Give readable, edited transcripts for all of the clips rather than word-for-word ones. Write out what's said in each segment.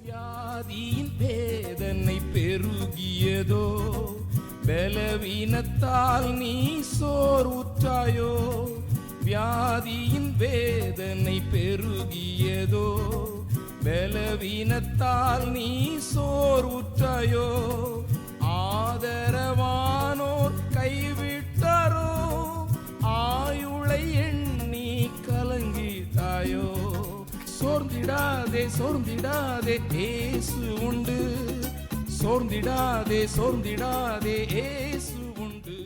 வியாதியின் வேதனை பெருகியதோ, பலவீனத்தால் நீ சோர்வுற்றாயோ. வியாதியின் வேதனை பெருகியதோ, பலவீனத்தால் நீ சோர்வுற்றாயோ. ஆதரவானோர் கைவிட்டாரோ, ஆயுளை எண்ணி கலங்கிட்டாயோ. சோர்ந்திடாதே சோர்ந்திடாதே இயேசு உண்டு, சோர்ந்திடாதே சோர்ந்திடாதே இயேசு உண்டு.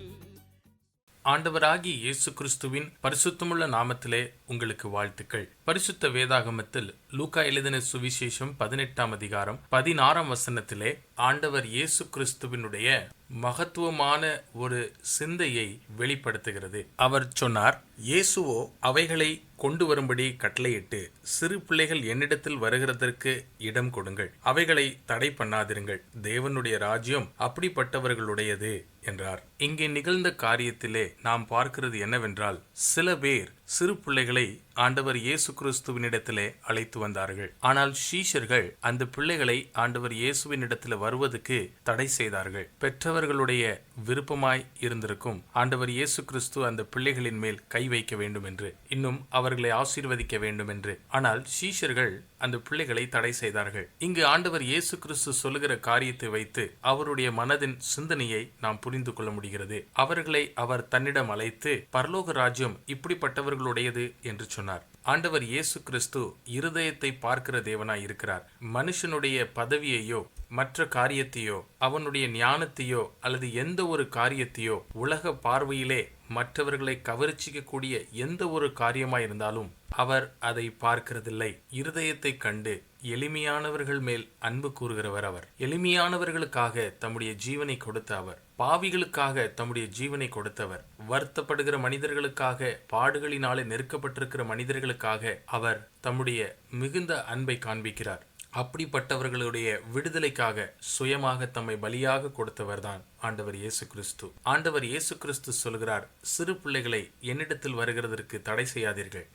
ஆண்டவராகிய இயேசு கிறிஸ்துவின் பரிசுத்தமுள்ள நாமத்திலே உங்களுக்கு வாழ்த்துக்கள். பரிசுத்த வேதாகமத்தில் லூக்கா எழுதின சுவிசேஷம் 18ஆம் அதிகாரம் 16ஆம் வசனத்திலே ஆண்டவர் இயேசு கிறிஸ்துவினுடைய மகத்துவமான ஒரு சிந்தையை வெளிப்படுத்துகிறது. அவர் சொன்னார், இயேசுவோ அவைகளை கொண்டு வரும்படி கட்டளையிட்டு, சிறு பிள்ளைகள் என்னிடத்தில் வருகிறதற்கு இடம் கொடுங்கள், அவைகளை தடை பண்ணாதிருங்கள், தேவனுடைய ராஜ்யம் அப்படிப்பட்டவர்களுடையது என்றார். இங்கே நிகழ்ந்த காரியத்திலே நாம் பார்க்கிறது என்னவென்றால், சில பேர் சிறு பிள்ளைகளை ஆண்டவர் இயேசு கிறிஸ்துவினிடத்திலே அழைத்து வந்தார்கள். ஆனால் சீஷர்கள் அந்த பிள்ளைகளை ஆண்டவர் இயேசுவினிடத்தில் வருவதற்கு தடை செய்தார்கள். பெற்றவர்களுடைய விருப்பமாய் இருந்திருக்கும் ஆண்டவர் இயேசு கிறிஸ்து அந்த பிள்ளைகளின் மேல் கை வைக்க வேண்டும் என்று, இன்னும் அவர்களை ஆசீர்வதிக்க வேண்டும் என்று. ஆனால் சீஷர்கள் அந்த பிள்ளைகளை தடை செய்தார்கள். இங்கு ஆண்டவர் இயேசு கிறிஸ்து சொல்லுகிற காரியத்தை வைத்து அவருடைய மனதின் சிந்தனையை நாம் புரிந்து கொள்ள முடிகிறது. அவர்களை அவர் தன்னிடம் அழைத்து, பரலோக ராஜ்யம் இப்படிப்பட்டவர்களுடையது என்று சொன்னார். ஆண்டவர் இயேசு கிறிஸ்து இருதயத்தை பார்க்கிற தேவனாய் இருக்கிறார். மனுஷனுடைய பதவியையோ மற்ற காரியத்தையோ அவனுடைய ஞானத்தையோ அல்லது எந்த ஒரு காரியத்தையோ உலக பார்வையிலே மற்றவர்களை கவர்ச்சிக்கக்கூடிய எந்த ஒரு காரியமாயிருந்தாலும் அவர் அதை பார்க்கிறதில்லை. இருதயத்தை கண்டு எளிமையானவர்கள் மேல் அன்பு கூறுகிறவர் அவர். எளிமையானவர்களுக்காக தம்முடைய ஜீவனை கொடுத்த அவர், பாவிகளுக்காக தம்முடைய ஜீவனை கொடுத்தவர், வருத்தப்படுகிற மனிதர்களுக்காக, பாடுகளினாலே நெருக்கப்பட்டிருக்கிற மனிதர்களுக்காக அவர் தம்முடைய மிகுந்த அன்பை காண்பிக்கிறார். அப்படிப்பட்டவர்களுடைய விடுதலைக்காக சுயமாக தம்மை பலியாக கொடுத்தவர்தான் ஆண்டவர் இயேசு கிறிஸ்து. ஆண்டவர் இயேசு கிறிஸ்து சொல்கிறார், சிறு பிள்ளைகளை என்னிடத்தில் வருகிறதற்கு தடை செய்யாதீர்கள்.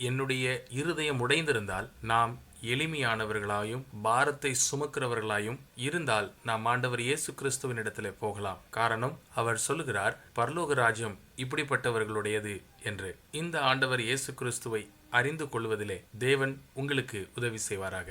என்னுடைய இருதயம் உடைந்திருந்தால், நாம் எளிமையானவர்களாயும் பாரத்தை சுமக்கிறவர்களாயும் இருந்தால் நாம் ஆண்டவர் இயேசு கிறிஸ்துவின் இடத்திலே போகலாம். காரணம், அவர் சொல்லுகிறார், பரலோக ராஜ்யம் இப்படிப்பட்டவர்களுடையது என்று. இந்த ஆண்டவர் இயேசு கிறிஸ்துவை அறிந்து கொள்வதிலே தேவன் உங்களுக்கு உதவி செய்வாராக.